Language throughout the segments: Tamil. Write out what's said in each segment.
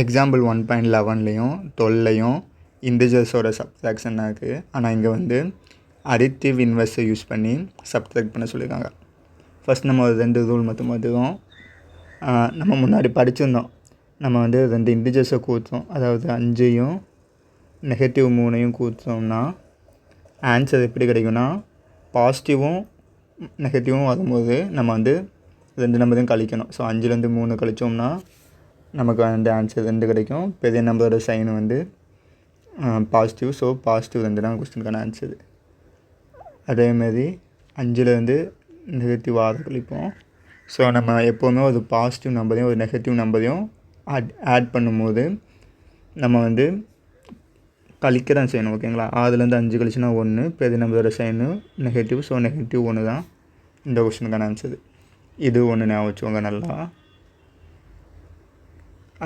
எக்ஸாம்பிள் 1.11லையும் 12லையும் இன்டிஜர்ஸோட சப்ட்ராக்ஷன் இருக்குது. ஆனால் இங்கே வந்து அடிட்டிவ் இன்வெர்ஸை யூஸ் பண்ணி சப்ட்ராக்ட் பண்ண சொல்லியிருக்காங்க. ஃபஸ்ட் நம்ம ஒரு 2 ரூல் மட்டும் நம்ம முன்னாடி படிச்சிருந்தோம். நம்ம வந்து 2 இன்டிஜர்ஸை கூட்டுறோம், அதாவது 5ஐயும் -3ஐயும் கூட்டுறோம்னா ஆன்சர் எப்படி கிடைக்கும்னா, பாசிட்டிவும் நெகட்டிவும் வரும்போது நம்ம வந்து 2 நம்பரையும் கழிக்கணும். ஸோ 5லேருந்து 3 கழிச்சோம்னா நமக்கு வந்து ஆன்சர் 2 கிடைக்கும். பெரிய நம்பரோட சைன் வந்து பாசிட்டிவ். ஸோ பாசிட்டிவ் 2 தான் கொஸ்டினுக்கான ஆன்சர். அதேமாரி 5லேருந்து -6 கழிப்போம். ஸோ நம்ம எப்போவுமே ஒரு பாசிட்டிவ் நம்பரையும் ஒரு நெகட்டிவ் நம்பரையும் ஆட் பண்ணும்போது நம்ம வந்து கழிக்க தான் செய்யணும். ஓகேங்களா? 6லேருந்து 5 கழிச்சுனா 1, பெரிய நம்பரோட சைனு நெகட்டிவ். ஸோ நெகட்டிவ் 1 தான் இந்த கொஸ்டினுக்கான ஆன்சர். இது ஒன்று ஞாபகம் வச்சுக்கோங்க நல்லா.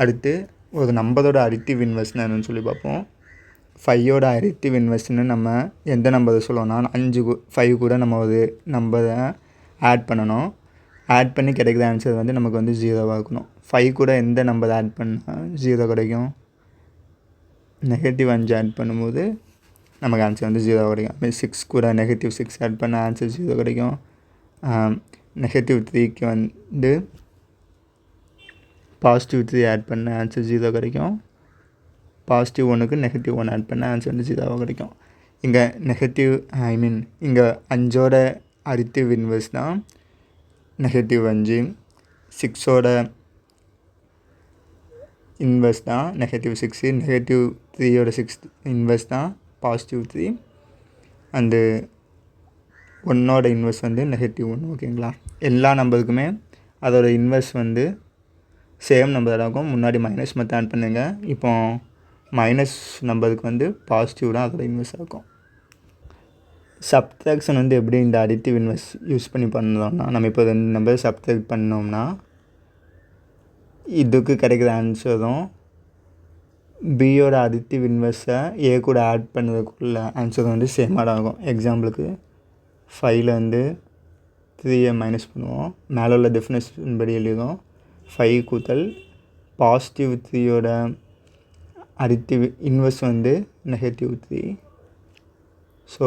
அடுத்து ஒரு நம்பரோட அடிட்டிவ் இன்வெர்ஸ்னு என்னன்னு சொல்லி பார்ப்போம். 5யோட அடிட்டிவ் இன்வெர்ஸ்னு நம்ம எந்த நம்பரை சொல்லணும்னா 5 கூட நம்ம ஒரு நம்பரை ஆட் பண்ணணும். ஆட் பண்ணி கிடைக்கிற ஆன்சர் வந்து நமக்கு வந்து 0வாக இருக்கணும். 5 கூட எந்த நம்பர் ஆட் பண்ணால் 0 கிடைக்கும்? -5 ஆட் பண்ணும்போது நமக்கு ஆன்சர் வந்து 0 கிடைக்கும். -6 கூட -6 ஆட் பண்ண ஆன்சர் 0 கிடைக்கும். -3க்கு வந்து +3 ஆட் பண்ண ஆன்சர் 0 கிடைக்கும். +1க்கு -1 ஆட் பண்ண ஆன்சர் வந்து 0 கிடைக்கும். இங்கே இங்கே 5ஓட அடிட்டிவ் இன்வெர்ஸ் தான் -5. 6ஓட இன்வெர்ஸ் தான் -6. -3யோட 6 இன்வெர்ஸ் தான் +3. அண்டு 1ஓட இன்வெர்ஸ் வந்து -1. ஓகேங்களா? எல்லா நம்பருக்குமே அதோட இன்வெர்ஸ் வந்து சேம் நம்பர் இருக்கும். முன்னாடி மைனஸ் மட்டும் ஆட் பண்ணுங்க. இப்போ மைனஸ் நம்பருக்கு வந்து பாசிட்டிவ் தான் அதோட இன்வெர்ஸ் இருக்கும். சப்ட்ராக்ஷன் வந்து எப்படி இந்த அடிட்டிவ் இன்வெர்ஸ் யூஸ் பண்ணி பண்ணோம்னா, நம்ம இப்போ 2 நம்பர் சப்ட்ராக்ட் பண்ணோம்னா இதுக்கு கிடைக்கிற ஆன்சரும் பியோட அடிட்டிவ் இன்வெர்ஸை ஏ கூட ஆட் பண்ணதுக்குள்ள ஆன்சர் வந்து சேமாக தான் இருக்கும். எக்ஸாம்பிளுக்கு 5லேருந்து 3ஐ மைனஸ் பண்ணுவோம். மேலே உள்ள டெஃபினேஷன் படி எழுதும். 5 கூட்டல் +3யோட அடிட்டிவ் இன்வெர்ஸ் வந்து -3. ஸோ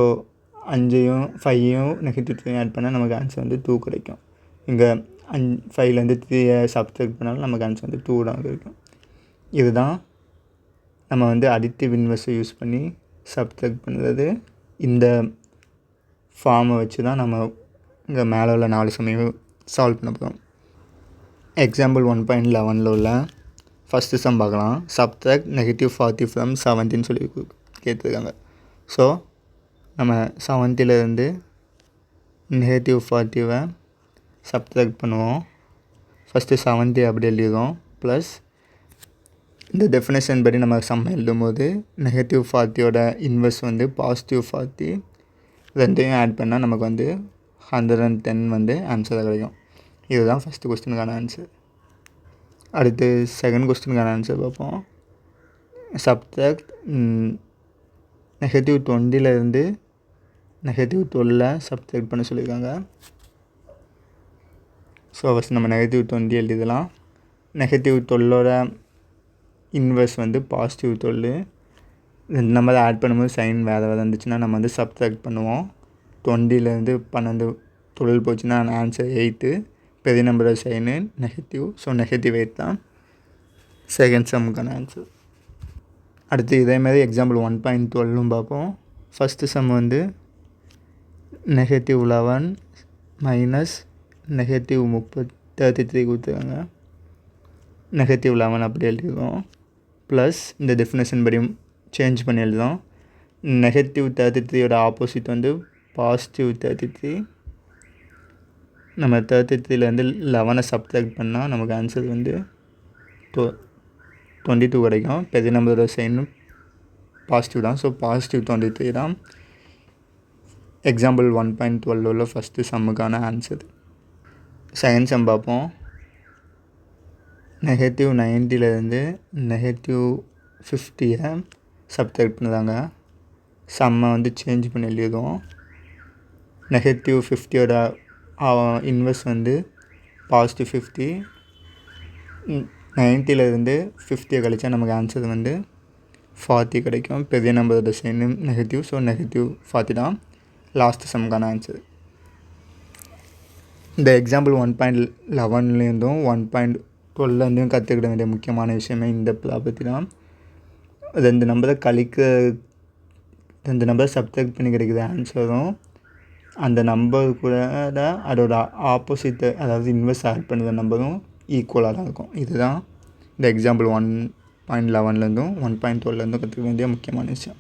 5யும் 3யும் ஆட் பண்ணால் நமக்கு ஆன்சர் வந்து 2 கிடைக்கும். இங்கே 5லேருந்து 3ஐ சப்ட்ராக்ட் பண்ணாலும் நமக்கு ஆன்சர் வந்து 2 தான் கிடைக்கும். இதுதான் நம்ம வந்து அடிட்டிவ் இன்வெர்ஸை யூஸ் பண்ணி சப்ட்ராக்ட் பண்ணுறது. இந்த ஃபார்மை வச்சு தான் நம்ம இங்கே மேலே உள்ள 4 சமையும் சால்வ் பண்ண போகிறோம். எக்ஸாம்பிள் 1.11ல் உள்ள ஃபஸ்ட்டு சம் பார்க்கலாம். சப்ட்ராக்ட் -40 ஃப்ரம் 70 சொல்லி கேட்டிருக்காங்க. ஸோ நம்ம 70லேருந்து -40வை சப்ட்ராக்ட் பண்ணுவோம். ஃபஸ்ட்டு 70 அப்படி எழுதிடும். ப்ளஸ் இந்த டெஃபினேஷன் படி நம்ம சம் எழுதும்போது -40யோட இன்வெர்ஸ் வந்து +40. 2யும் ஆட் பண்ணால் நமக்கு வந்து 110 வந்து ஆன்சராக கிடைக்கும். இதுதான் ஃபஸ்ட்டு கொஸ்டினுக்கான ஆன்சர். அடுத்து செகண்ட் கொஸ்டினுக்கான ஆன்சர் பார்ப்போம். சப்ட்ராக்ட் -20லேருந்து -12 சப்ட்ராக்ட் பண்ண சொல்லியிருக்காங்க. ஸோ ஃபஸ்ட் நம்ம -20 எழுதிடலாம். -12ஓட இன்வெர்ஸ் வந்து +12. 2 நம்பரை ஆட் பண்ணும்போது சைன் வேறு இருந்துச்சுன்னா நம்ம வந்து சப்ட்ராக்ட் பண்ணுவோம். 20லேருந்து 12 போச்சுன்னா ஆன்சர் 8. பெரிய நம்பரோட சைனு நெகட்டிவ். ஸோ -8 தான் செகண்ட் சம்முக்கான ஆன்சர். அடுத்து இதேமாதிரி எக்ஸாம்பிள் 1.12லும் பார்ப்போம். ஃபஸ்ட்டு சம் வந்து -11 மைனஸ் -33 கொடுத்துருக்காங்க. -11 அப்படி எழுதிடுவோம். ப்ளஸ் இந்த டெஃபினேஷன் படி சேஞ்ச் பண்ணி எழுதுவோம். -33யோட ஆப்போசிட் வந்து +33. நம்ம 33லேருந்து 11 சப்ட்ராக்ட் பண்ணால் நமக்கு ஆன்சர் வந்து 22 கிடைக்கும். பெரிய நம்பரோட சைனு பாசிட்டிவ் தான். ஸோ +23 தான் எக்ஸாம்பிள் 1.12 உள்ள ஃபஸ்ட்டு சம்முக்கான ஆன்சர். செகண்ட் சம் பார்ப்போம். -90லேருந்து -50யை சப்ட்ராக்ட் பண்ணுறாங்க. சம்மை வந்து சேஞ்ச் பண்ணி எழுதிடுவோம். -50யோட இன்வெர்ஸ் வந்து +50. 90லேருந்து 50 கழிச்சா நமக்கு ஆன்சர் வந்து 40 கிடைக்கும். பெரிய நம்பரோட சைன் நெகட்டிவ், ஸோ -40 தான் லாஸ்ட் சம்க்கான ஆன்சர். இந்த எக்ஸாம்பிள் 1.11லேருந்தும் 1.12லேருந்தும் கற்றுக்கிட வேண்டிய முக்கியமான விஷயமே இந்த ப்ராப்பர்ட்டி தான். 2 நம்பரை சப்ட்ராக்ட் பண்ணி கிடைக்கிற ஆன்சரும் அந்த நம்பர் கூட அதோட ஆப்போசிட்டு, அதாவது இன்வெர்ஸ் ஆட் பண்ணுற நம்பரும் ஈக்குவலாக தான் இருக்கும். இதுதான் இந்த எக்ஸாம்பிள் 1.11லேருந்தும் 1.12லேருந்தும் கற்றுக்க வேண்டிய முக்கியமான விஷயம்.